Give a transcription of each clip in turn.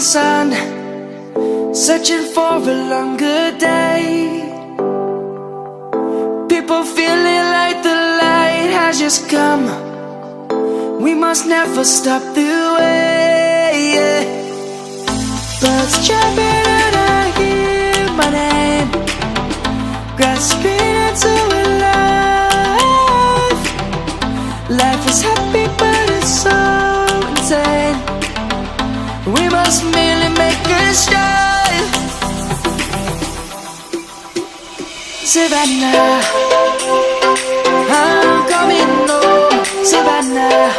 sun, searching for a longer day. People feeling like the light has just come. We must never stop the way. Birds jumping and I hear my name, grasping into a life. Life is happy but it's so insane. We must merely make a start. Savannah, I'm coming home. Savannah,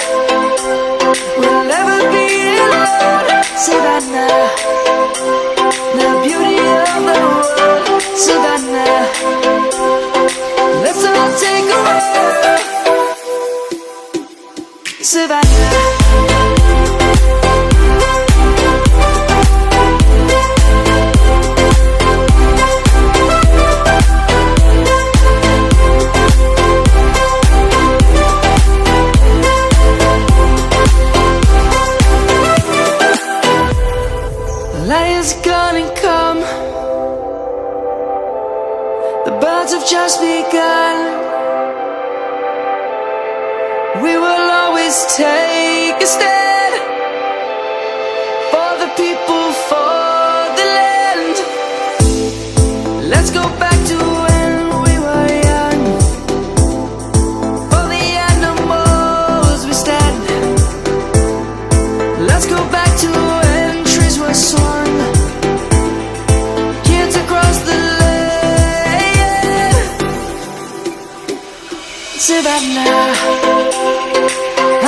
we'll never be alone. Savannah, the beauty of the world. Savannah, let's all take a walk. Savannah. Lion's gonna come. The birds have just begun. We will always take a stand for the people, for the land. Let's go back to when we were young. For the animals we stand. Let's go back to when trees were swung. Kids across the land. Savannah,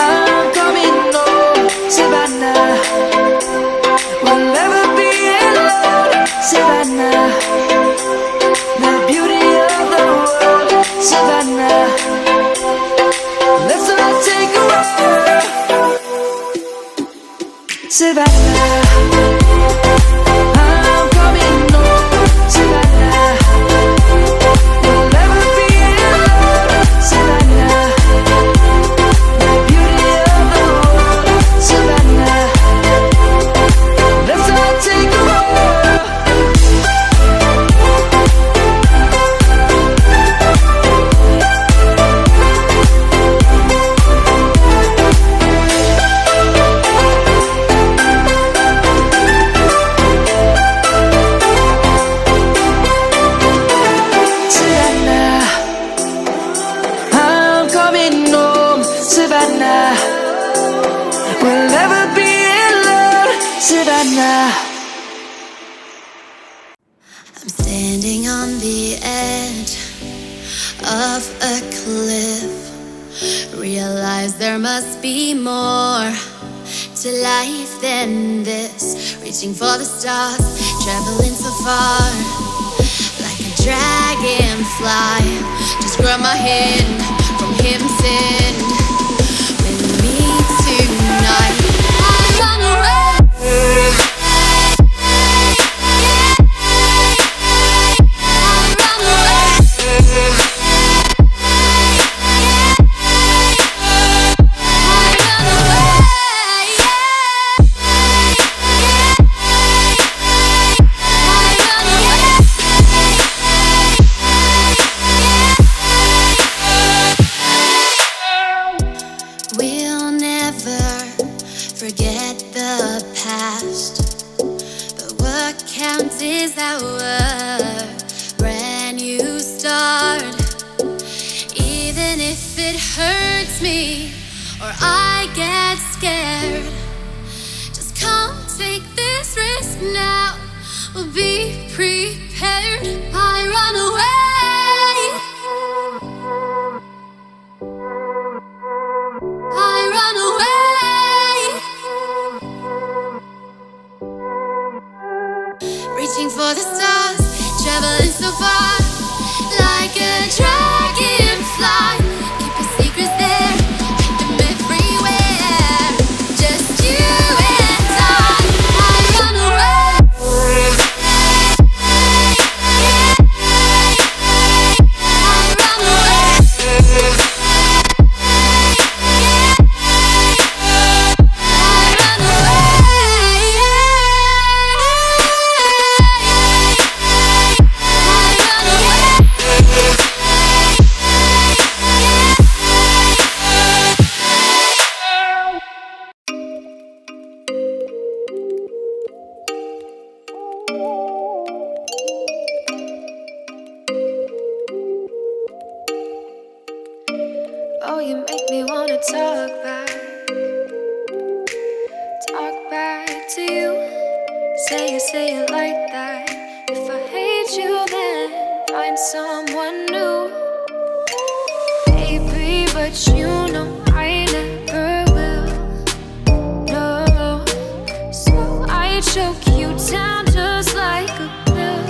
I'm coming home. Savannah, we'll never be alone. Savannah, the beauty of the world. Savannah, let's all take a walk. Savannah, I'm coming home. Savannah, we'll never be alone. Savannah, the beauty of the world. Savannah, let's all take a walk. Savannah, I'm coming home. Savannah, we'll never be alone. Savannah. I'm standing on the edge of a cliff. Realize there must be more to life than this. Reaching for the stars, traveling so far, like a dragonfly. Just grab my hand from heaven's end. With me tonight, I run away. We'll never forget the past, but what counts is our brand new start. Even if it hurts me or I get scared, just come take this risk now. We'll be prepared. I run away. I run away. Reaching for the stars, traveling so far, like a dragonfly. Keep your secrets there, keep them everywhere. Just you and I run away. Oh, you make me wanna talk back to you. Say it like that. If I hate you, then find someone new. Baby, but you know I never will. No, so I choke you down just like a pill.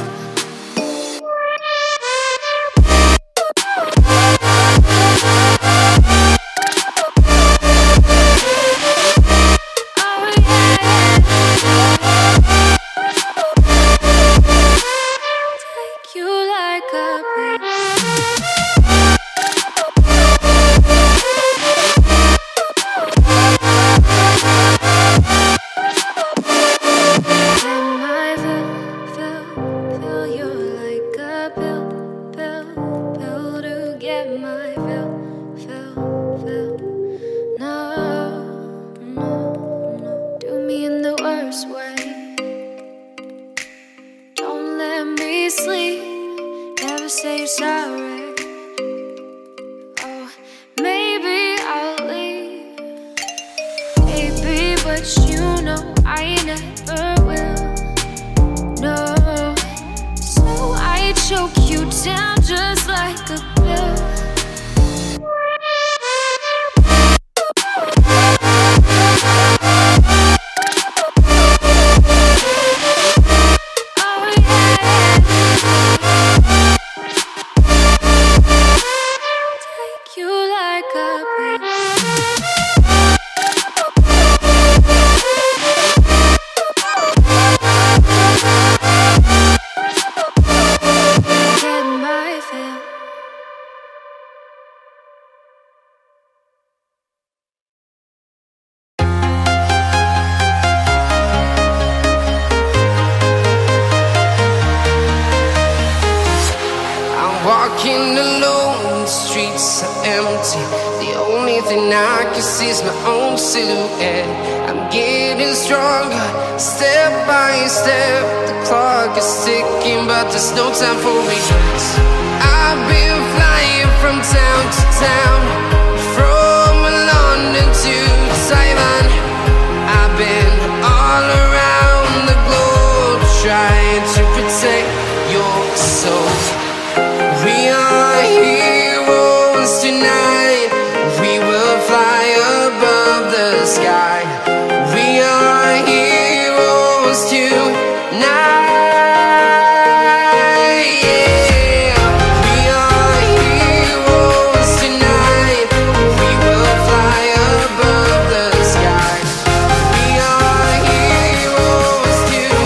Walking alone, the streets are empty. The only thing I can see is my own silhouette. I'm getting stronger, step by step. The clock is ticking, but there's no time for regrets. I've been flying from town to town, from London to Taiwan. I've been all around the globe, trying to protect your soul. We are heroes tonight. We will fly above the sky. We are heroes tonight. Yeah. We are heroes tonight. We will fly above the sky. We are heroes tonight.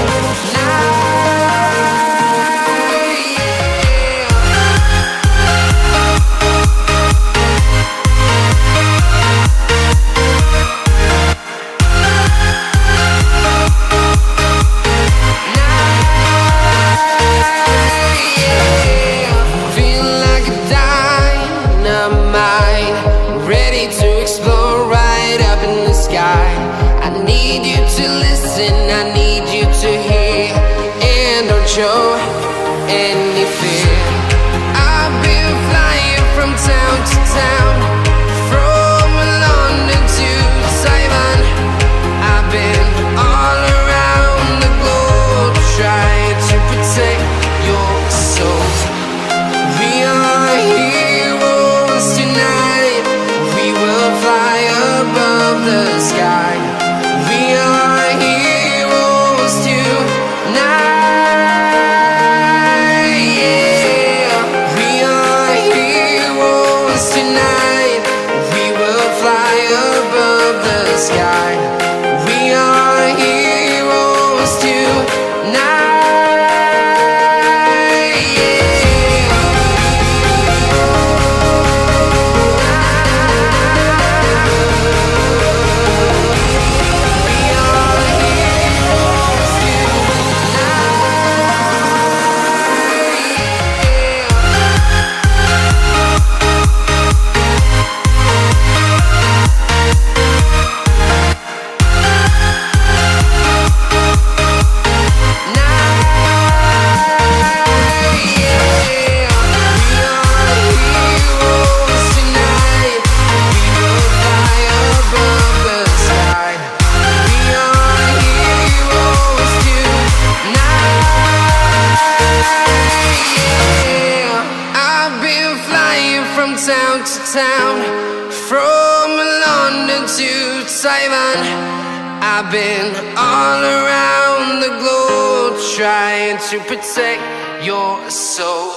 Show any fear. I've been flying from town to town, from London to Taiwan. I've been all around the globe, trying to protect your soul. We are heroes tonight. We will fly above the sky. We are heroes tonight. From London to Taiwan, I've been all around the globe trying to protect your soul.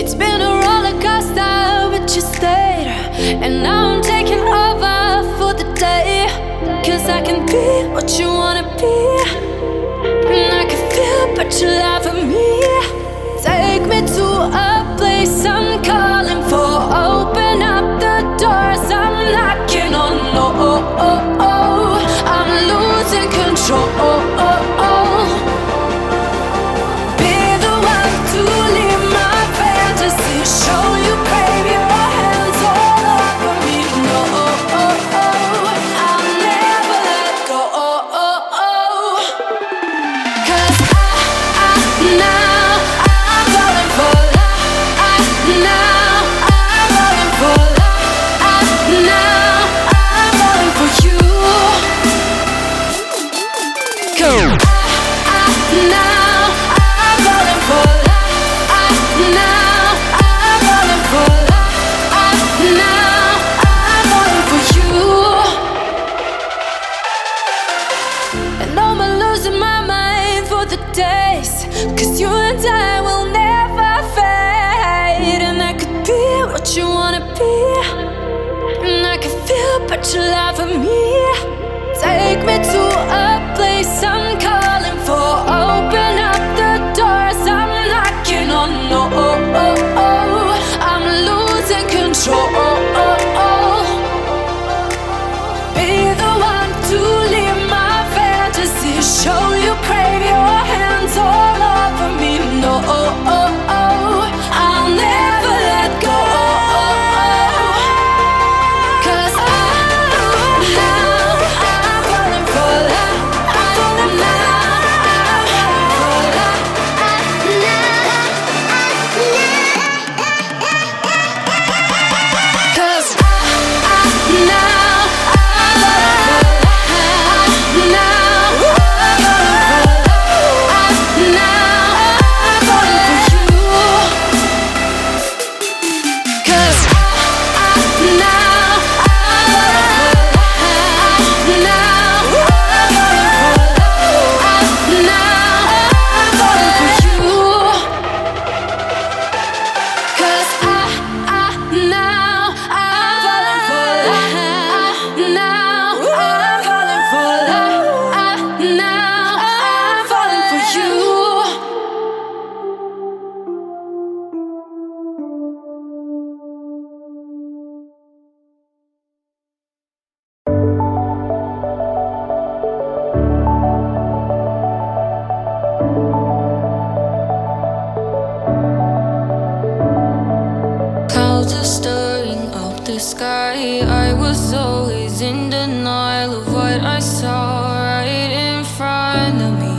It's been a roller coaster, but you stayed. And now I'm taking over for the day. 'Cause I can be what you wanna be. And I can feel, but you lie for me. Take me to a place I'm calling for. Open up the doors, I'm knocking on. Oh, I'm losing control. Be the one to leave my fantasy. Show you crave your hands all over me. No, I'll never let go. 'Cause now I'm falling for love. Now I'm falling for love. Now I'm falling for you. Go. Now I'm falling for love. Now I'm falling for love. Now I'm falling for you. And I'm losing my mind for the days. 'Cause you and I will never fade. And I could be what you wanna be. And I can feel, but you lie for me. Take me to a place I'm calling for. Open up the doors, I'm knocking on. No, I'm losing control. Be the one to leave my fantasy. Show you crave your hands all over me. No, I'll never let go. 'Cause now I'm falling for love. Now I'm falling for love. Cause now I'm falling for love. Now I'm falling for love. Now I'm falling for you. 'Cause now I'm falling for love. Now I'm falling for love. Now I'm falling for you. 'Cause now I'm falling for love. Now I'm falling for love. Now I'm falling for you. Clouds are stirring up the sky. I was always in denial of what I saw right in front of me.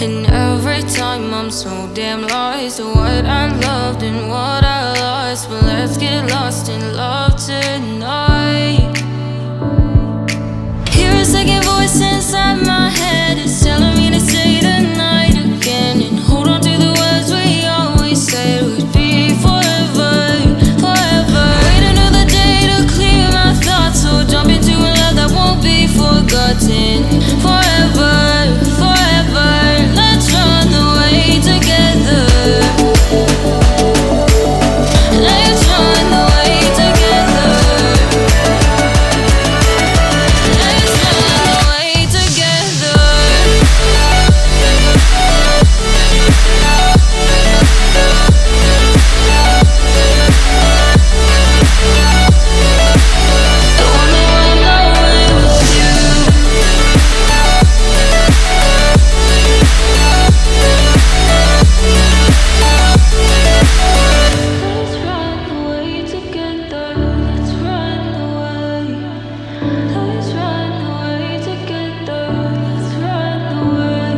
And every time I'm so damn lost to what I loved and what I lost. But let's get lost in love tonight. Hear a second voice inside my head. It's telling me to say the night again. And hold on to the words we always said would be forever, forever. Wait another day to clear my thoughts. So jump into a love that won't be forgotten. Forever, forever. Let's run away together. Let's run away together. Let's run away together. I wanna run away with you. Let's run away together. Let's run away. Let's run away together. Let's run away.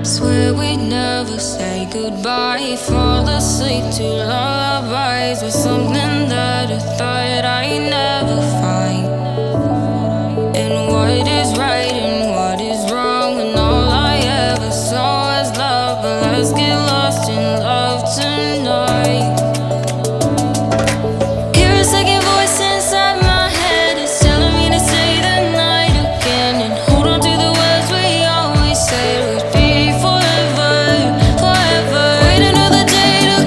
Swear we'd never say goodbye. Fall asleep to lullabies with something that I thought I'd never find. And what is right and what is wrong, and all I ever saw was love. But let's get lost in love tonight. Hear a second voice inside my head. It's telling me to say the night again. And hold on to the words we always said would be forever, forever. Wait another day to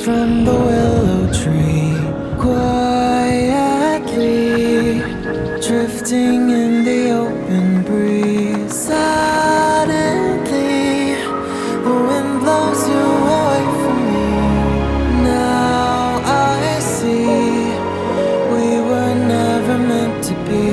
from the willow tree, quietly drifting in the open breeze. Suddenly, the wind blows you away from me. Now I see we were never meant to be.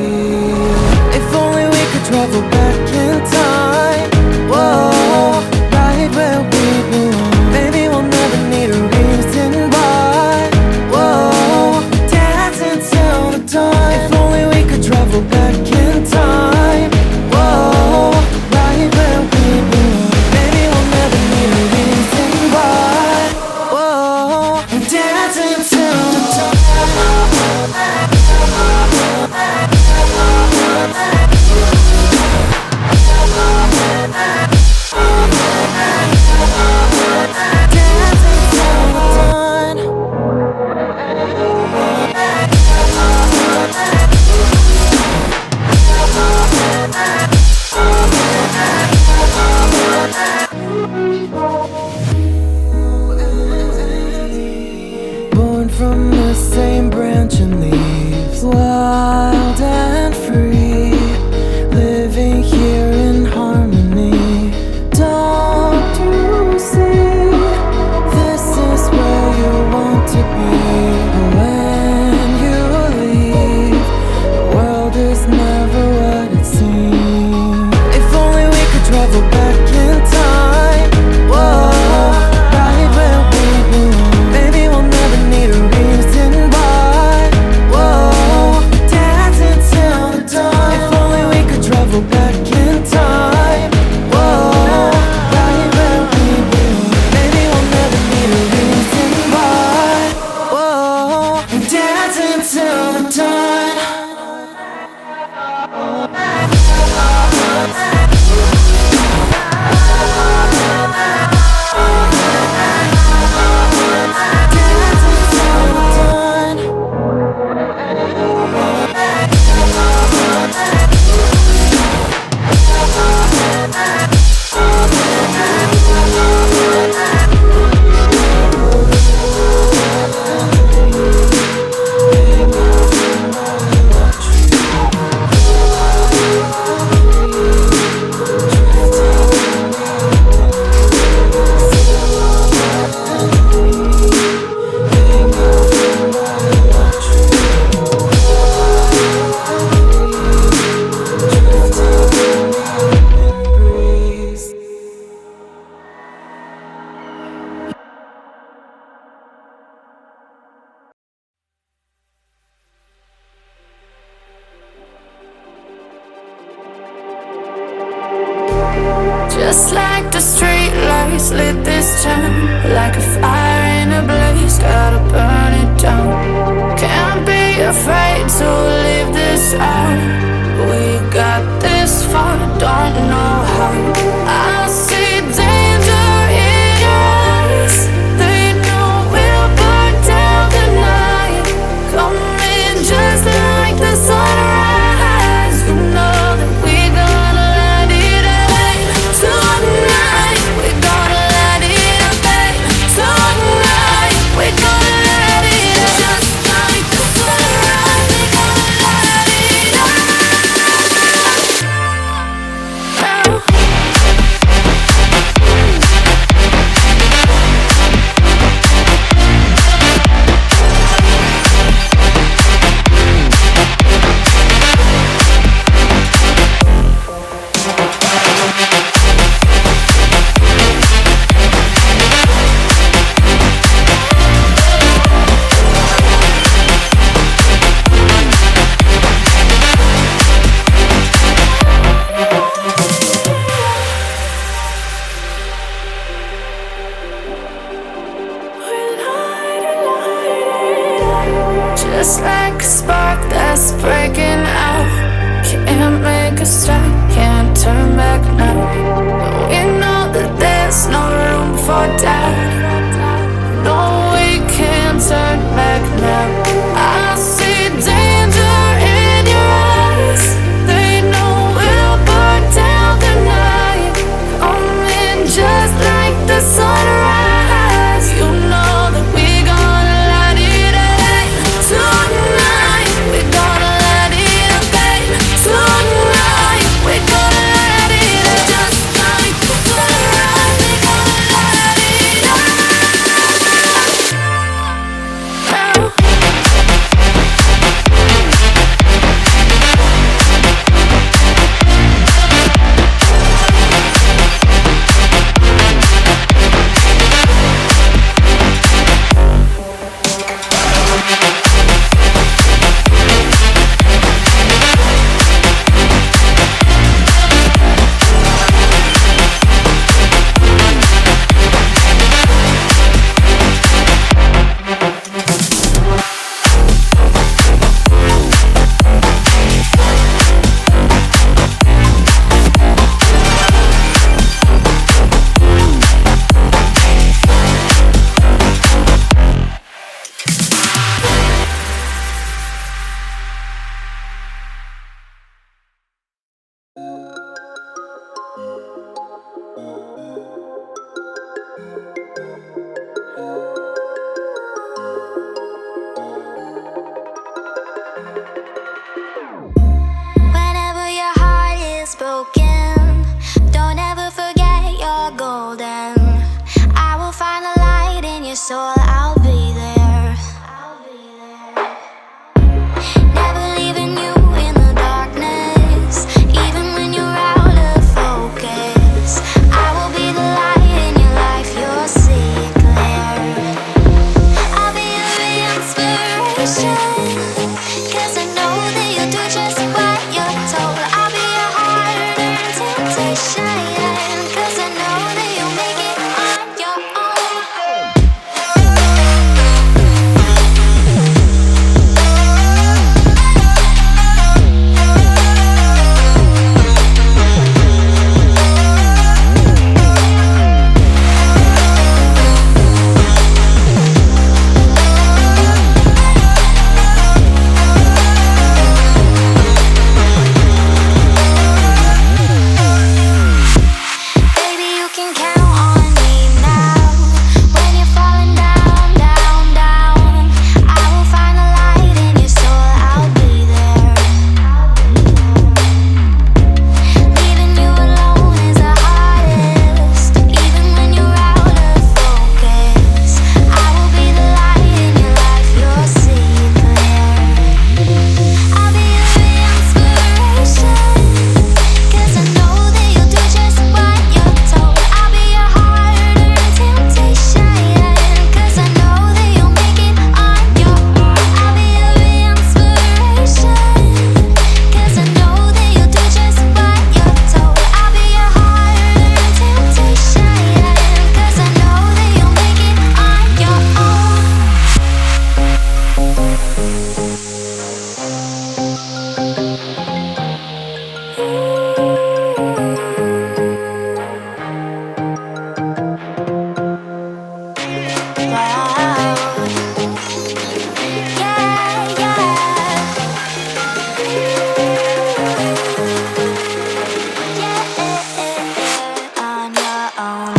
If only we could travel back in time. Whoa, right where we belong. Maybe we'll never need a reason why. Whoa, dancing till the dawn. If only we could travel back in time. Whoa, right where we belong. Maybe we'll never need a reason why. Whoa, dancing till the dawn. Born from the same branch and leaves, wild and free, living here in harmony. Don't you see? This is where you want to be. But when you leave, the world is never what it seems. If only we could travel back in time. Whoa, right where we belong. Maybe we'll never need a reason why. Whoa, dancing till the dawn. If only we could travel back in time. Whoa, right where we belong. Maybe we'll never need a reason why. Whoa, dancing till the dawn. Just like the street lights lit this town, like a fire in a blaze, gotta burn it down. Can't be afraid to leave this out. We got this far, don't know how. I see danger in your eyes. They know we'll burn down the night. Coming just like the sunrise. You know that we gonna light it up tonight. We gonna light it up tonight. We gonna light it up just like the sunrise. We gonna light it up now. Just like a spark that's breaking out. Can't make a stop, can't turn back now. We know that there's no room for doubt. No, we can't turn back now. I see danger in your eyes. They know we'll burn down the night. Coming just like the sunrise. You know that we your soul, I'll be there. Never leaving you in the darkness, even when you're out of focus. I will be the light in your life, you'll see it clear. I'll be your inspiration, 'cause I know that you'll do just what you're told. I'll be your hard-earned temptation, 'cause I know that you'll make it on your own. Baby, you can count on me now. When you're falling down, down, down, I will find the light in your soul, I'll be there. Leaving you alone is the hardest, even when you're out of focus. I will be the light in your life, you'll see it clear. I'll be your inspiration, 'cause I know that you'll do just what you're told. I'll be your hard-earned temptation, 'cause I know that you'll make it on your own. I'll be your inspiration, 'cause I know that you'll do just what you're told. I'll be your hard-earned temptation, 'cause I know that you'll make it on your own. On your own.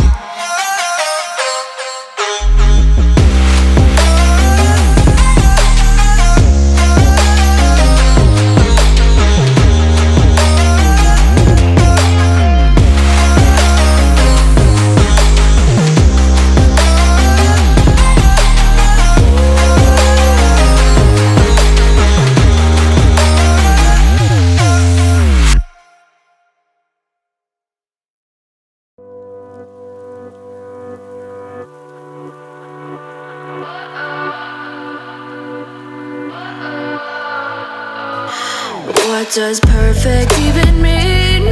What does perfect even mean?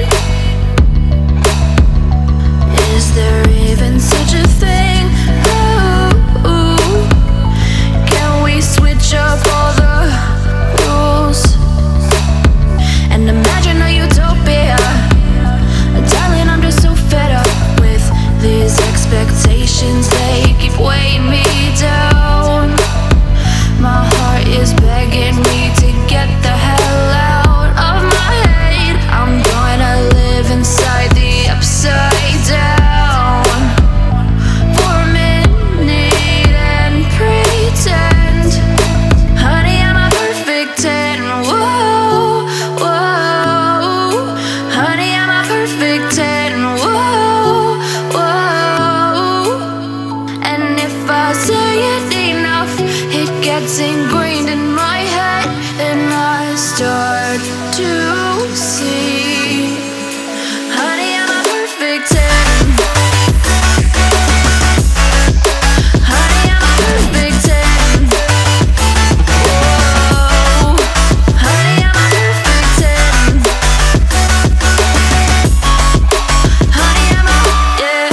Is there even such a thing? Ooh, can we switch up all the rules and imagine a utopia? Darling, I'm just so fed up with these expectations. They keep weighing me down. My heart is begging me to get the hell out of my head. I'm gonna live inside the upside down for a minute and pretend, honey, I'm a perfect 10. Whoa, whoa, honey, I'm a perfect 10. Whoa, whoa, and if I say it enough, it gets ingrained in my head, and I start to see, honey, I'm a perfect 10. Honey, I'm a perfect 10. Whoa, honey, I'm a perfect 10. Honey, I'm a, yeah.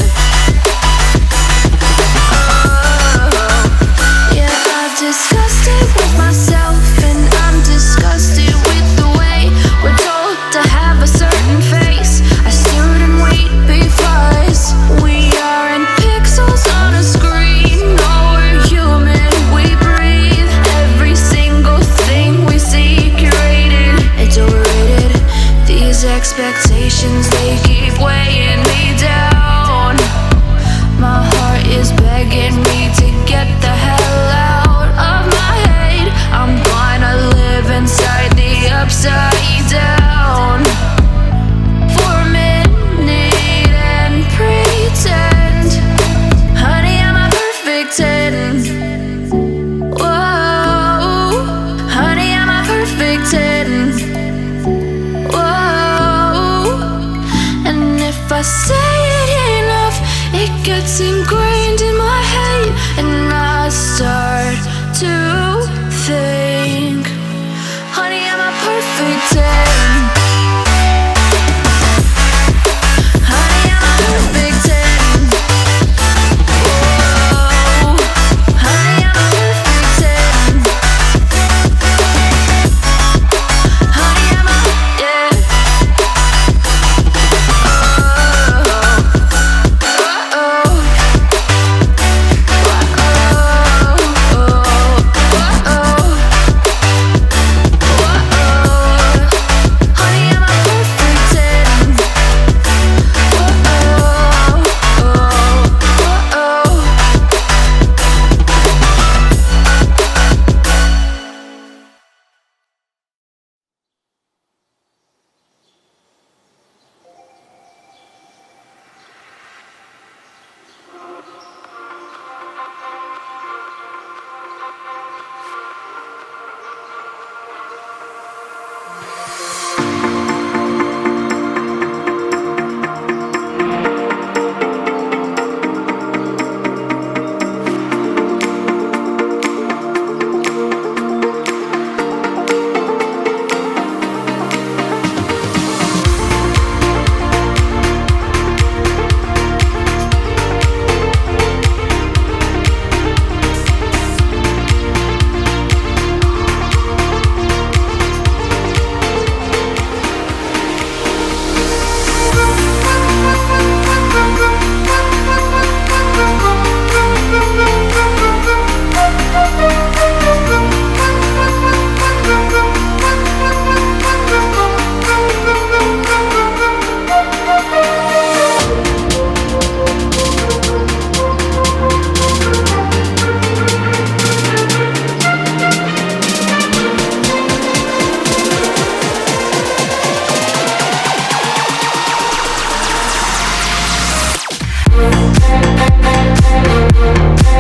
Yeah, I've discussed it with myself, and I'm disgusted with the way we're talking. take